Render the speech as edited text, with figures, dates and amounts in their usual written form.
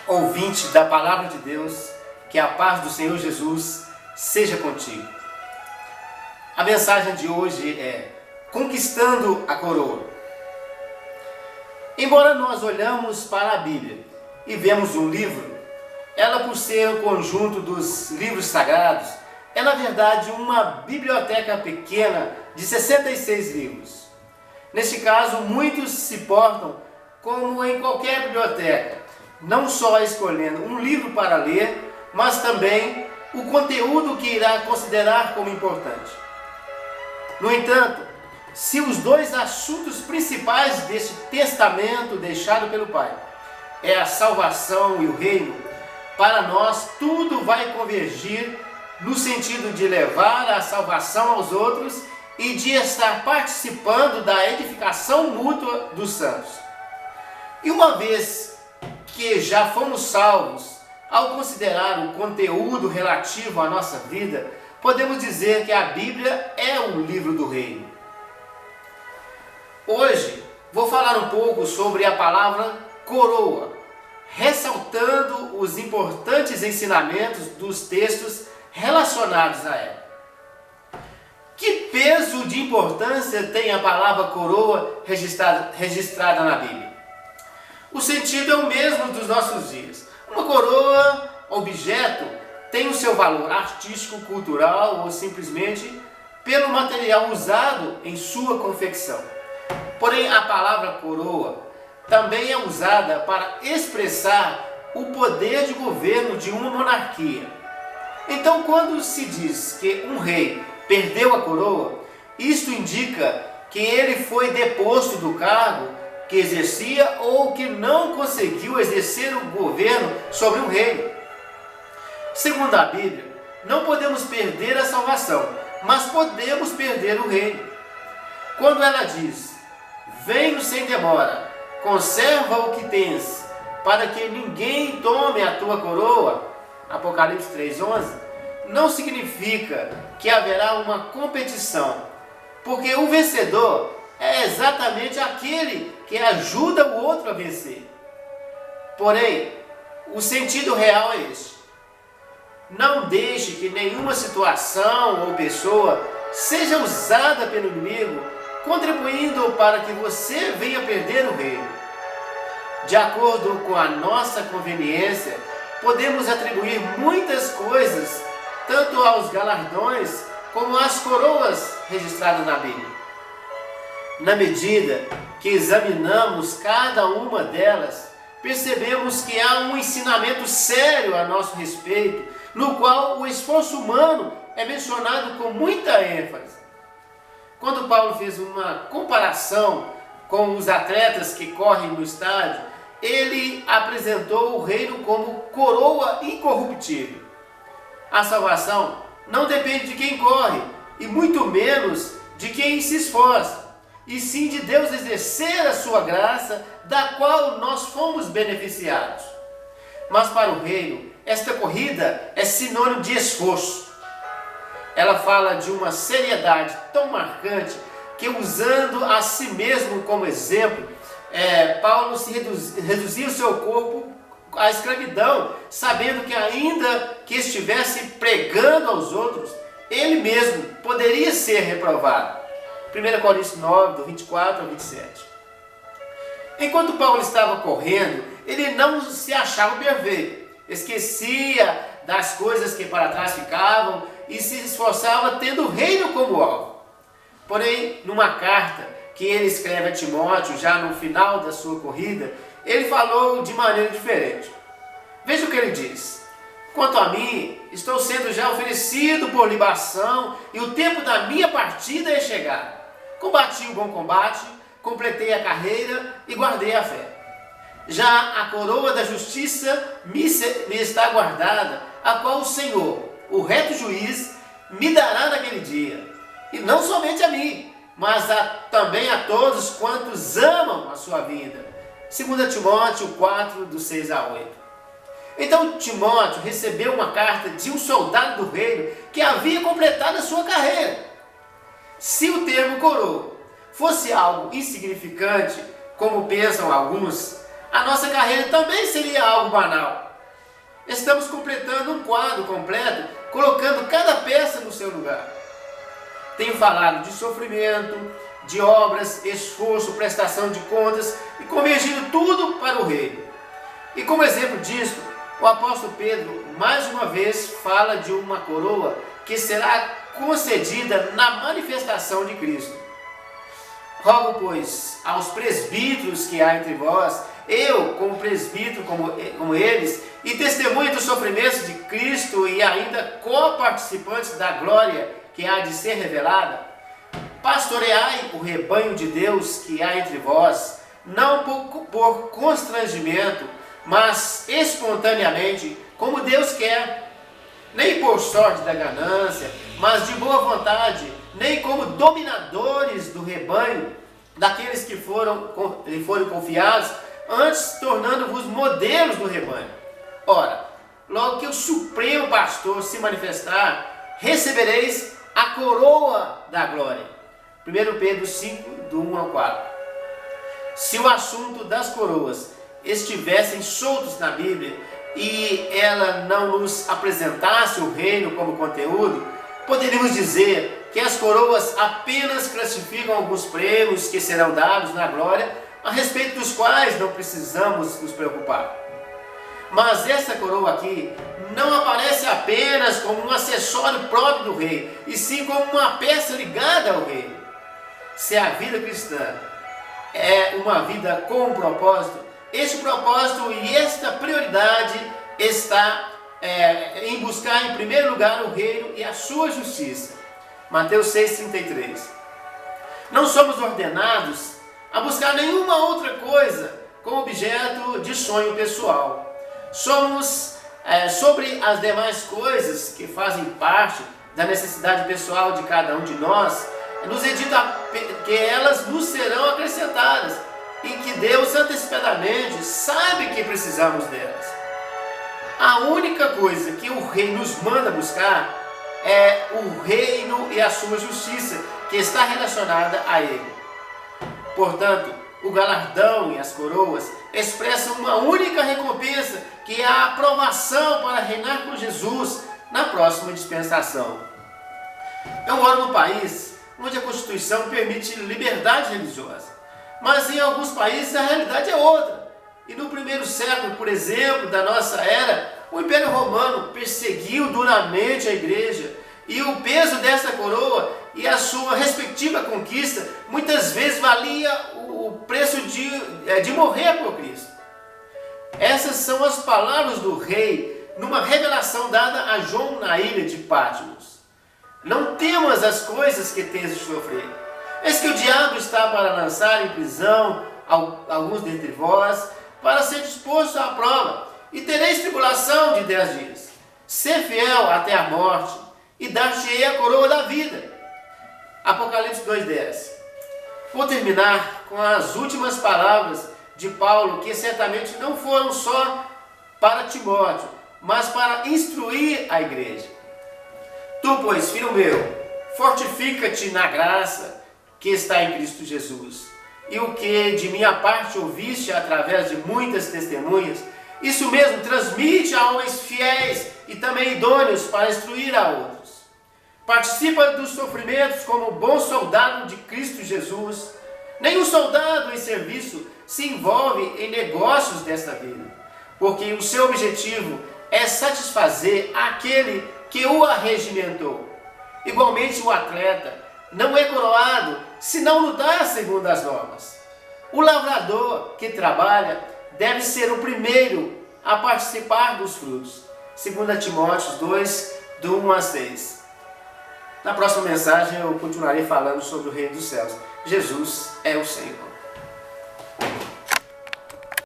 ouvinte da Palavra de Deus, que a paz do Senhor Jesus seja contigo. A mensagem de hoje é Conquistando a Coroa. Embora nós olhamos para a Bíblia e vemos um livro, ela, por ser o conjunto dos livros sagrados, é na verdade uma biblioteca pequena de 66 livros. Neste caso, muitos se portam como em qualquer biblioteca, não só escolhendo um livro para ler, mas também o conteúdo que irá considerar como importante. No entanto, se os dois assuntos principais deste testamento deixado pelo Pai é a salvação e o reino, para nós tudo vai convergir no sentido de levar a salvação aos outros e de estar participando da edificação mútua dos santos. E uma vez que já fomos salvos, ao considerar o conteúdo relativo à nossa vida, podemos dizer que a Bíblia é o livro do reino. Hoje vou falar um pouco sobre a palavra coroa, ressaltando os importantes ensinamentos dos textos relacionados a ela. Que peso de importância tem a palavra coroa registrada na Bíblia? O sentido é o mesmo dos nossos dias. Uma coroa, objeto, tem o seu valor artístico, cultural ou simplesmente pelo material usado em sua confecção. Porém, a palavra coroa também é usada para expressar o poder de governo de uma monarquia. Então, quando se diz que um rei perdeu a coroa, isto indica que ele foi deposto do cargo que exercia ou que não conseguiu exercer o governo sobre o reino. Segundo a Bíblia, não podemos perder a salvação, mas podemos perder o reino. Quando ela diz, venho sem demora, conserva o que tens, para que ninguém tome a tua coroa, Apocalipse 3,11, não significa que haverá uma competição, porque o vencedor é exatamente aquele que ajuda o outro a vencer. Porém, o sentido real é este. Não deixe que nenhuma situação ou pessoa seja usada pelo inimigo, contribuindo para que você venha perder o reino. De acordo com a nossa conveniência, podemos atribuir muitas coisas, tanto aos galardões como às coroas registradas na Bíblia. Na medida que examinamos cada uma delas, percebemos que há um ensinamento sério a nosso respeito, no qual o esforço humano é mencionado com muita ênfase. Quando Paulo fez uma comparação com os atletas que correm no estádio, ele apresentou o reino como coroa incorruptível. A salvação não depende de quem corre, e muito menos de quem se esforça, e sim de Deus exercer a sua graça, da qual nós fomos beneficiados. Mas para o reino, esta corrida é sinônimo de esforço. Ela fala de uma seriedade tão marcante que, usando a si mesmo como exemplo, Paulo reduzia o seu corpo à escravidão, sabendo que ainda que estivesse pregando aos outros, ele mesmo poderia ser reprovado. 1 Coríntios 9, do 24 ao 27. Enquanto Paulo estava correndo, ele não se achava perfeito, esquecia das coisas que para trás ficavam e se esforçava tendo o reino como alvo. Porém, numa carta que ele escreve a Timóteo, já no final da sua corrida, ele falou de maneira diferente. Veja o que ele diz. Quanto a mim, estou sendo já oferecido por libação e o tempo da minha partida é chegado. Combati o bom combate, completei a carreira e guardei a fé. Já a coroa da justiça me está guardada, a qual o Senhor, o reto juiz, me dará naquele dia. E não somente a mim, mas também a todos quantos amam a sua vida. 2 Timóteo 4, do 6 a 8. Então Timóteo recebeu uma carta de um soldado do reino que havia completado a sua carreira. Se o termo coroa fosse algo insignificante, como pensam alguns, a nossa carreira também seria algo banal. Estamos completando um quadro completo, colocando cada peça no seu lugar. Tenho falado de sofrimento, de obras, esforço, prestação de contas e convergindo tudo para o reino. E como exemplo disso, o apóstolo Pedro mais uma vez fala de uma coroa que será concedida na manifestação de Cristo. Rogo, pois, aos presbíteros que há entre vós, eu, como presbítero como eles, e testemunha dos sofrimentos de Cristo e ainda co-participantes da glória que há de ser revelada, pastoreai o rebanho de Deus que há entre vós, não por constrangimento, mas espontaneamente, como Deus quer, nem por sorte da ganância, mas de boa vontade, nem como dominadores do rebanho, daqueles que lhe foram confiados, antes tornando-vos modelos do rebanho. Ora, logo que o Supremo Pastor se manifestar, recebereis a coroa da glória. 1 Pedro 5, do 1 ao 4. Se o assunto das coroas estivessem soltos na Bíblia e ela não nos apresentasse o reino como conteúdo, poderíamos dizer que as coroas apenas classificam alguns prêmios que serão dados na glória, a respeito dos quais não precisamos nos preocupar. Mas essa coroa aqui não aparece apenas como um acessório próprio do rei, e sim como uma peça ligada ao reino. Se a vida cristã é uma vida com um propósito, este propósito e esta prioridade está em buscar em primeiro lugar o reino e a sua justiça. Mateus 6,33. Não somos ordenados a buscar nenhuma outra coisa como objeto de sonho pessoal. Somos sobre as demais coisas que fazem parte da necessidade pessoal de cada um de nós, nos é dito que elas nos serão acrescentadas e que Deus antecipadamente sabe que precisamos delas. A única coisa que o rei nos manda buscar é o reino e a sua justiça, que está relacionada a ele. Portanto, o galardão e as coroas expressam uma única recompensa, que é a aprovação para reinar com Jesus na próxima dispensação. Eu moro num país onde a Constituição permite liberdade religiosa, mas em alguns países a realidade é outra. E no primeiro século, por exemplo, da nossa era, o Império Romano perseguiu duramente a igreja, e o peso dessa coroa e a sua respectiva conquista muitas vezes valia o preço de morrer por Cristo. Essas são as palavras do rei numa revelação dada a João na ilha de Patmos. Não temas as coisas que tens de sofrer. Eis que o diabo está para lançar em prisão alguns dentre vós, para ser disposto à prova, e tereis tribulação de 10 dias. Ser fiel até a morte, e dar-te-ei a coroa da vida. Apocalipse 2,10. Vou terminar com as últimas palavras de Paulo, que certamente não foram só para Timóteo, mas para instruir a igreja. Tu, pois, filho meu, fortifica-te na graça que está em Cristo Jesus. E o que de minha parte ouviste através de muitas testemunhas, isso mesmo transmite a homens fiéis e também idôneos para instruir a outros. Participa dos sofrimentos como bom soldado de Cristo Jesus. Nenhum soldado em serviço se envolve em negócios desta vida, porque o seu objetivo é satisfazer aquele que o arregimentou. Igualmente, o atleta não é coroado se não lutar segundo as normas. O lavrador que trabalha deve ser o primeiro a participar dos frutos. 2 Timóteo 2, do 1 a 6. Na próxima mensagem eu continuarei falando sobre o reino dos céus. Jesus é o Senhor.